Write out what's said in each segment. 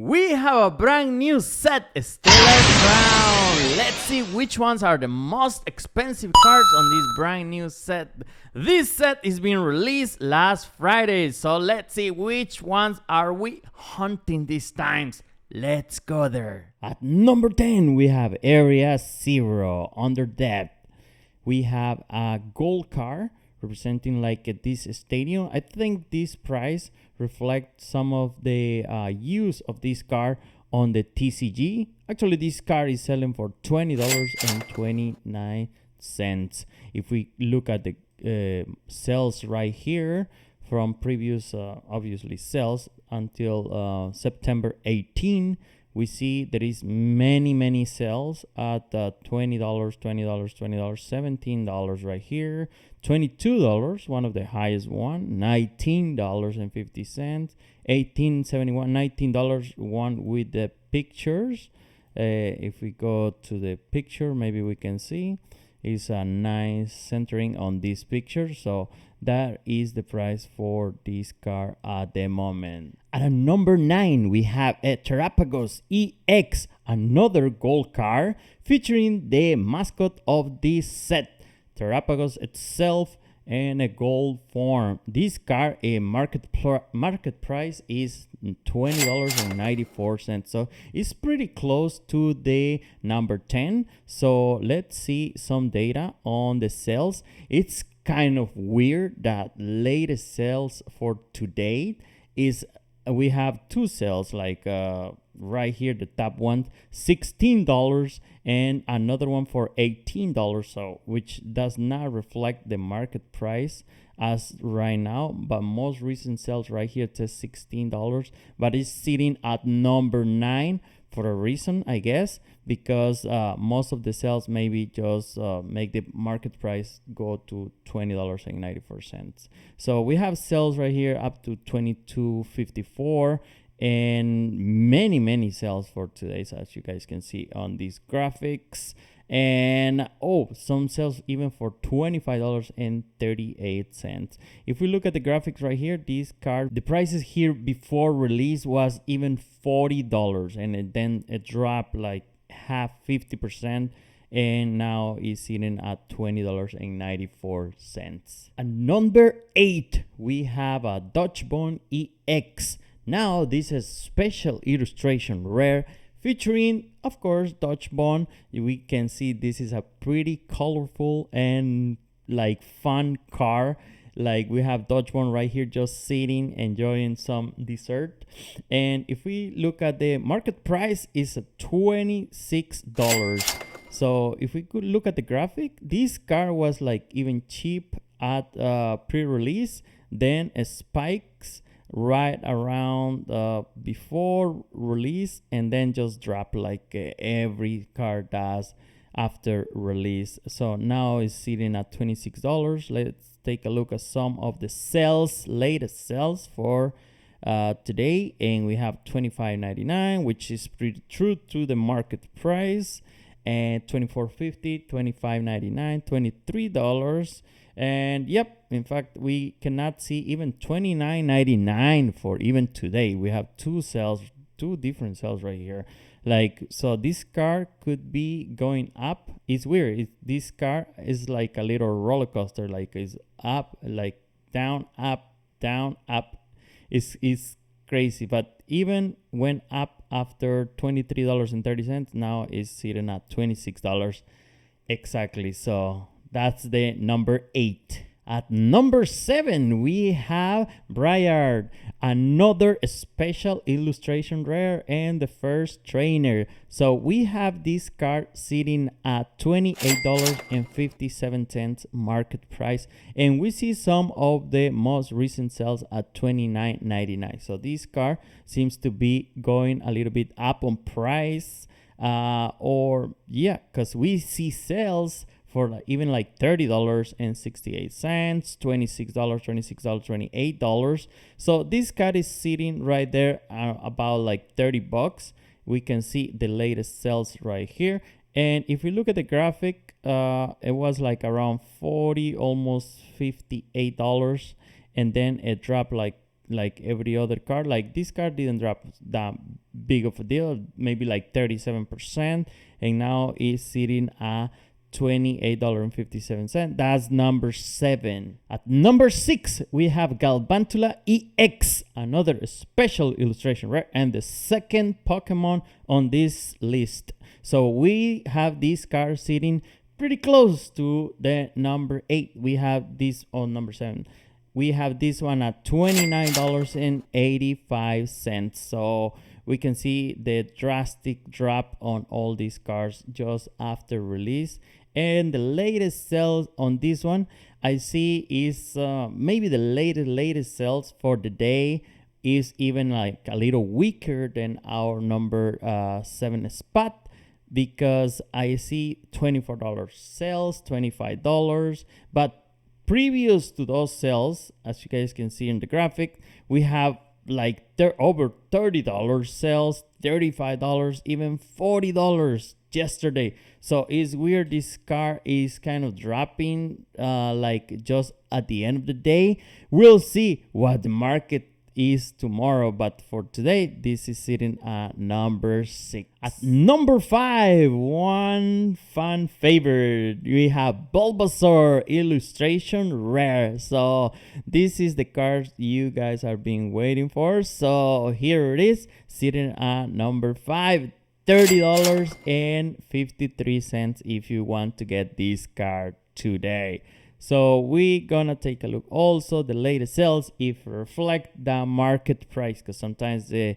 We have a brand new set, Stellar Crown. Let's see which ones are the most expensive cards on this brand new set. This set is being released last Friday, so let's see which ones are we hunting these times. Let's go there. At number 10, we have Area Zero Under Depth. We have a gold card representing like this stadium. I think this price reflects some of the use of this car on the TCG. Actually, this car is selling for $20.29. If we look at the sales right here from previous obviously sales until September 18, we see there is many sales at $20, $20, $17 right here, $22, one of the highest one, $19.50, $18.71, $19 one with the pictures. If we go to the picture, maybe we can see is a nice centering on this picture. So that is the price for this car at the moment. At number 9, we have a Tragos EX, another gold car featuring the mascot of this set, Tragos itself, and a gold form. This car, a market price is $20.94, so it's pretty close to the number 10. So let's see some data on the sales. It's kind of weird that latest sales for today is we have two sales, like right here, the top one, $16, and another one for $18, so which does not reflect the market price as right now, but most recent sales right here says $16, but it's sitting at number 9 for a reason, I guess, because most of the sales maybe just make the market price go to $20.94. So we have sales right here up to $22.54, and many sales for today, so as you guys can see on these graphics. And some sales even for $25.38. If we look at the graphics right here, this card, the prices here before release was even $40, and then it dropped like 50%, and now is sitting at $20.94. At number 8, we have a Dodge Bor EX. Now this is special illustration rare featuring, of course, Dodge Bor. We can see this is a pretty colorful and like fun car. Like we have Dodge Bor right here just sitting enjoying some dessert. And if we look at the market price, is $26. So if we could look at the graphic, this car was like even cheap at pre-release, then it spikes right around before release, and then just drop like every car does after release. So now it's sitting at $26. Let's take a look at some of the sales, latest sales for today, and we have $25.99, which is pretty true to the market price, and $24.50, $25.99, $23. And yep, in fact, we cannot see even $29.99 for even today. We have two different sales right here. Like, so this car could be going up. It's weird. This car is like a little roller coaster. Like it's up, like down, up, down, up. It's crazy. But even went up after $23.30. Now it's sitting at $26 exactly. So that's the number 8. At number 7, we have Brard, another special illustration rare and the first trainer. So we have this card sitting at $28.57 market price, and we see some of the most recent sales at $29.99. So this card seems to be going a little bit up on price, because we see sales for even like $30.68, $26, $28. So this card is sitting right there about like $30. We can see the latest sales right here. And if we look at the graphic, it was like around $40, almost $58. And then it dropped like like every other card. Like this card didn't drop that big of a deal, maybe like 37%, and now it's sitting at $28.57. That's number 7. At number 6, we have Galvantula EX, another special illustration rare and the second Pokemon on this list. So we have this card sitting pretty close to the number 8. We have this on number 7. We have this one at $29.85. So we can see the drastic drop on all these cards just after release. And the latest sales on this one I see is maybe the latest sales for the day is even like a little weaker than our number 7 spot, because I see $24 sales, $25, but previous to those sales, as you guys can see in the graphic, we have like over $30 sales, $35, even $40 yesterday. So it's weird, this car is kind of dropping like just at the end of the day. We'll see what the market is tomorrow, but for today this is sitting at number 6. At number 5, one fan favorite, we have Bulbasaur illustration rare. So this is the card you guys are being waiting for. So here it is, sitting at number 5, $30.53 if you want to get this card today. So we're gonna take a look also the latest sales if reflect the market price, because sometimes the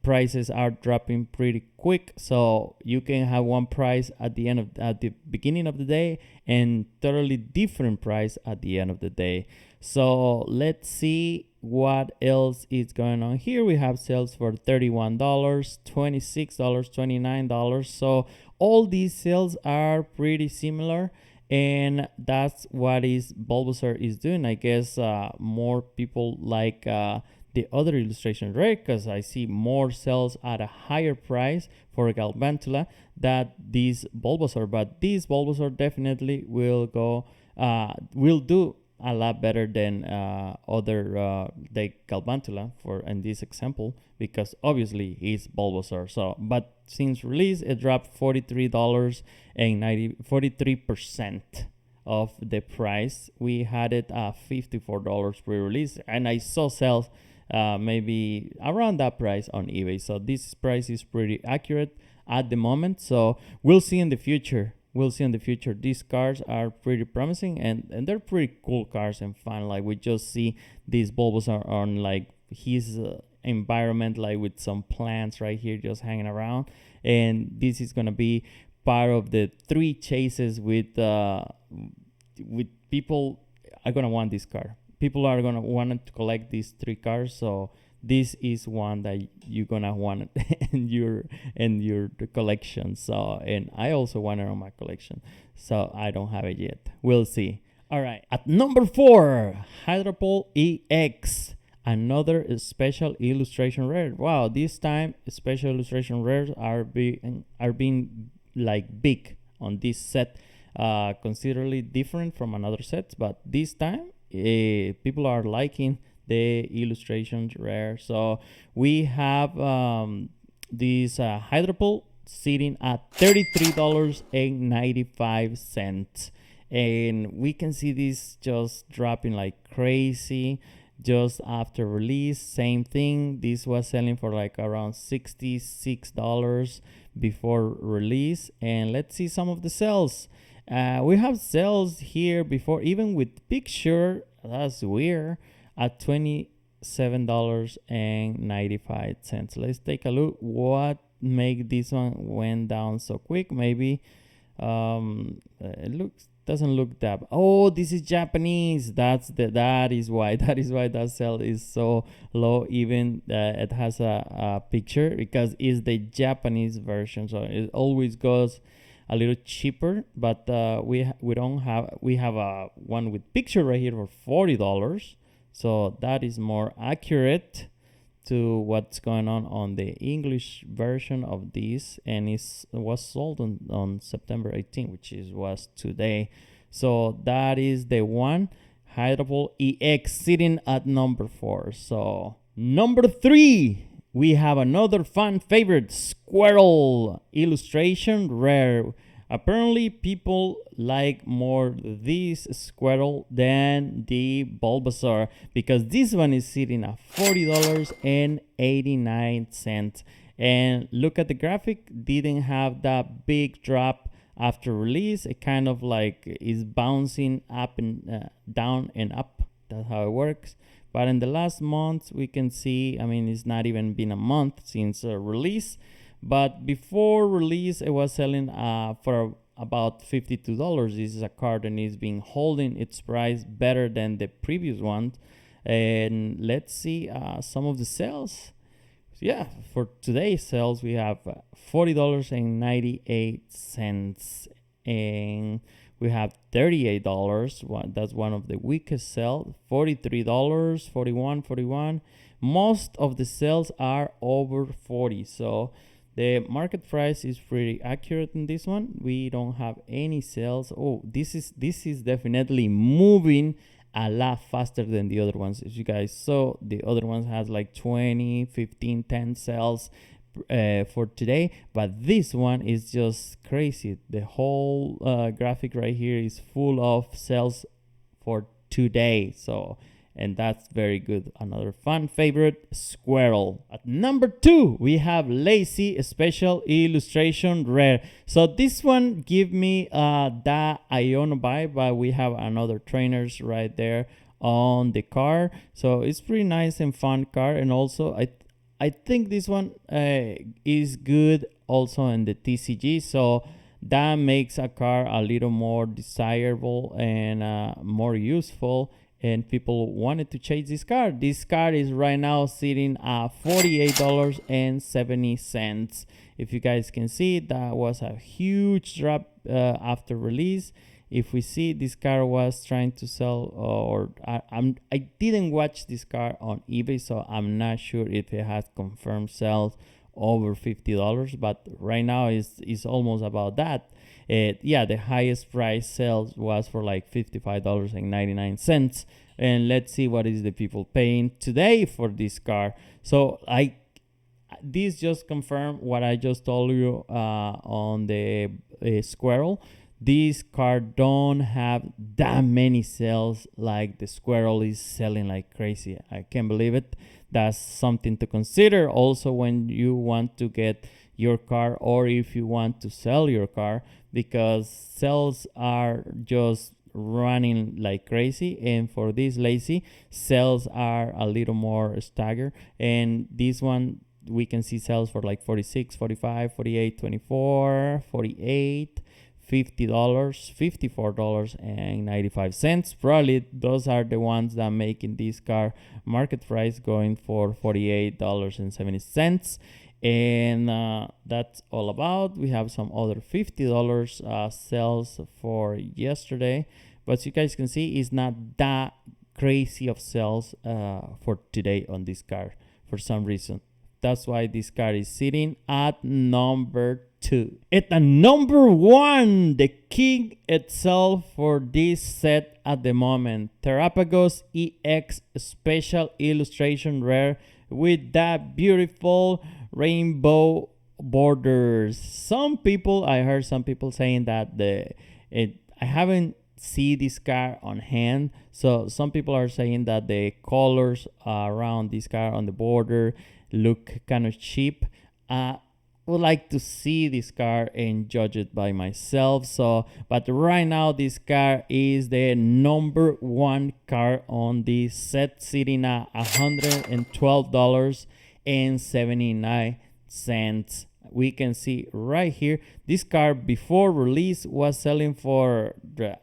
prices are dropping pretty quick. So you can have one price at the beginning of the day and totally different price at the end of the day. So let's see what else is going on here. We have sales for $31, $26, $29. So all these sales are pretty similar, and that's what is Bulbasaur is doing. I guess more people like the other illustration rare, because I see more sales at a higher price for Galvantula than this Bulbasaur. But this Bulbasaur definitely will do a lot better than other the Galvantula for in this example, because obviously he's Bulbasaur. So but since release it dropped $43.40 of the price. We had it at $54 pre-release, and I saw sales maybe around that price on eBay. So this price is pretty accurate at the moment. So we'll see in the future. These cars are pretty promising, and they're pretty cool cars and fun. Like we just see these Bulbasaur on like his environment, like with some plants right here just hanging around. And this is gonna be part of the 3 chases with people are gonna want this car. People are gonna want to collect these 3 cars. So this is one that you're gonna want in your collection. So, and I also want it on my collection, so I don't have it yet. We'll see. All right, at number 4, Hydrol EX, another special illustration rare. Wow, this time special illustration rares are being like big on this set, considerably different from another sets, but this time people are liking the illustrations rare. So we have this Hydrol sitting at $33.95, and we can see this just dropping like crazy just after release. Same thing, this was selling for like around $66 before release. And let's see some of the sales. We have sales here before, even with picture. That's weird. At $27.95. Let's take a look what make this one went down so quick. Maybe it doesn't look that. Oh, this is Japanese. That is why that sale is so low. Even it has a picture, because it's the Japanese version, so it always goes a little cheaper. But we have a one with picture right here for $40. So that is more accurate to what's going on the English version of this, and it was sold on September 18, which was today. So that is the one. Hydrol EX sitting at number 4. So number 3, we have another fan favorite, Squirrel illustration rare. Apparently people like more this Squirrel than the Bulbasaur, because this one is sitting at $40.89. And look at the graphic, didn't have that big drop after release. It kind of like is bouncing up and down and up. That's how it works. But in the last month, we can see, I mean, it's not even been a month since release. But before release, it was selling for about $52. This is a card and it's been holding its price better than the previous one. And let's see some of the sales. Yeah, for today's sales, we have $40.98. And we have $38. That's one of the weakest sales. $43, $41. Most of the sales are over 40. So the market price is pretty accurate in this one. We don't have any sales. Oh, this is definitely moving a lot faster than the other ones. As you guys saw, the other ones has like 20, 15, 10 sales for today, but this one is just crazy. The whole graphic right here is full of sales for today. So, and that's very good. Another fun favorite, Squirrel. At number 2, we have Lazy Special Illustration Rare. So this one give me that Iono vibe, but we have another trainers right there on the car. So it's pretty nice and fun car. And also I think this one is good also in the TCG. So that makes a car a little more desirable and more useful. And people wanted to chase this car. This car is right now sitting at $48.70. If you guys can see, that was a huge drop after release. If we see, this car was trying to sell, or I didn't watch this car on eBay, so I'm not sure if it has confirmed sales over $50, but right now is almost about that. Yeah, the highest price sales was for like $55.99. And let's see what is the people paying today for this car. So this just confirmed what I just told you on the Squirrel. This car don't have that many sales like the Squirrel is selling like crazy. I can't believe it. That's something to consider also when you want to get your car, or if you want to sell your car, because sales are just running like crazy. And for this Lazy, sales are a little more staggered. And this one, we can see sales for like 46, 45, 48, 24, 48, $50, $54.95. Probably those are the ones that making this car market price going for $48.70. And that's all about. We have some other $50 sales for yesterday, but you guys can see it's not that crazy of sales for today on this car for some reason. That's why this car is sitting at number 2. At the number 1, the king itself for this set at the moment, Tragos EX Special Illustration Rare with that beautiful rainbow borders. I heard some people saying that I haven't seen this car on hand, so some people are saying that the colors around this car on the border look kind of cheap. Would like to see this car and judge it by myself. So, but right now this car is the number 1 car on this set, sitting at $112.79. We can see right here, this car before release was selling for,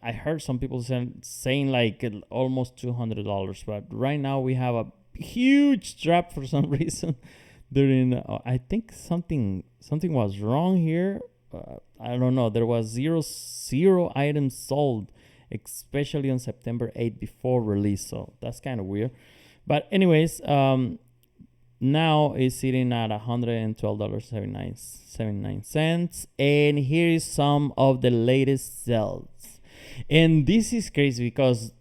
I heard some people saying like almost $200, but right now we have a huge drop for some reason. During I think something was wrong here. I don't know. There was zero items sold, especially on September 8th before release. So that's kind of weird. But anyways, now it's sitting at $112.79. And here is some of the latest sales. And this is crazy because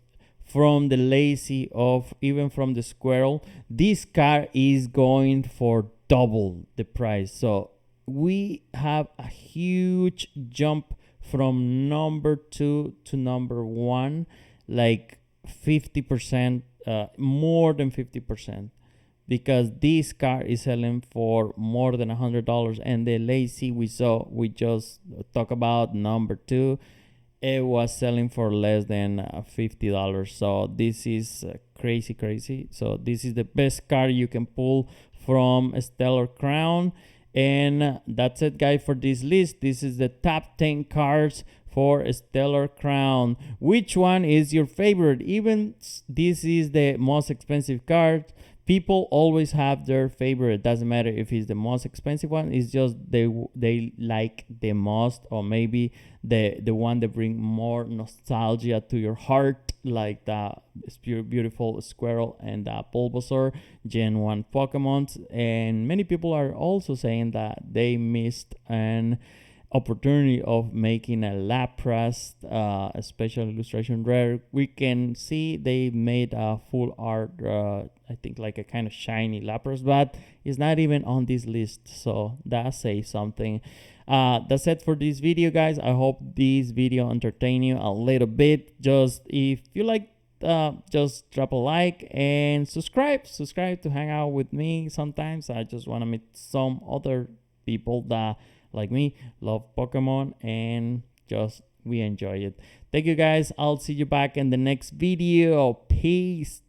from the Lazy, of even from the Squirrel, this car is going for double the price. So we have a huge jump from number 2 to number 1, like 50%, more than 50%, because this car is selling for more than $100. And the Lazy we just talk about, number 2, it was selling for less than $50. So this is crazy. So this is the best car you can pull from Stellar Crown. And that's it, guys, for this list. This is the top 10 cars for Stellar Crown. Which one is your favorite? Even this is the most expensive car. People always have their favorite. Doesn't matter if it's the most expensive one. It's just they like the most, or maybe the one that bring more nostalgia to your heart, like the beautiful Squirrel and the Bulbasaur Gen 1 Pokemon. And many people are also saying that they missed an opportunity of making a Lapras special illustration rare. We can see they made a full art, I think like a kind of shiny Lapras, but it's not even on this list, so that says something. That's it for this video, guys. I hope this video entertain you a little bit. Just if you like, just drop a like and subscribe to hang out with me. Sometimes I just want to meet some other people that, like me, love Pokemon, and just we enjoy it. Thank you, guys. I'll see you back in the next video. Peace.